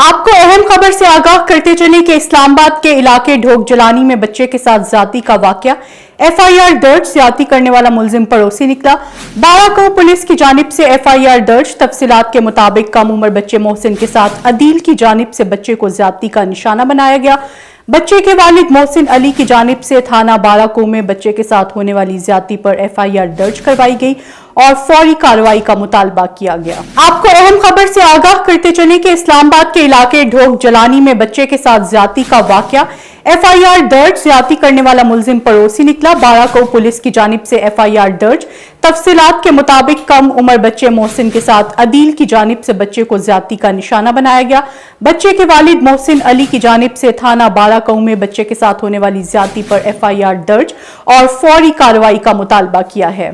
آپ کو اہم خبر سے آگاہ کرتے چلیں کہ اسلام آباد کے علاقے ڈھوک جلانی میں بچے کے ساتھ زیادتی کا واقعہ، ایف آئی آر درج، زیادتی کرنے والا ملزم پڑوسی نکلا۔ بارہ کو پولیس کی جانب سے ایف آئی آر درج، تفصیلات کے مطابق کم عمر بچے محسن کے ساتھ عدیل کی جانب سے بچے کو زیادتی کا نشانہ بنایا گیا۔ بچے کے والد محسن علی کی جانب سے تھانہ بارہ کو میں بچے کے ساتھ ہونے والی زیادتی پر ایف آئی آر درج کروائی گئی اور فوری کارروائی کا مطالبہ کیا گیا۔ آپ کو اہم خبر سے آگاہ کرتے چلیں کہ اسلام آباد کے علاقے ڈھوک جلانی میں بچے کے ساتھ زیادتی کا واقعہ، ایف آئی آر درج، زیادتی کرنے والا ملزم پڑوسی نکلا۔ بارہ کو پولیس کی جانب سے ایف آئی آر درج، تفصیلات کے مطابق کم عمر بچے محسن کے ساتھ عدیل کی جانب سے بچے کو زیادتی کا نشانہ بنایا گیا۔ بچے کے والد محسن علی کی جانب سے تھانہ بارہ کو میں بچے کے ساتھ ہونے والی زیادتی پر ایف آئی آر درج اور فوری کارروائی کا مطالبہ کیا ہے۔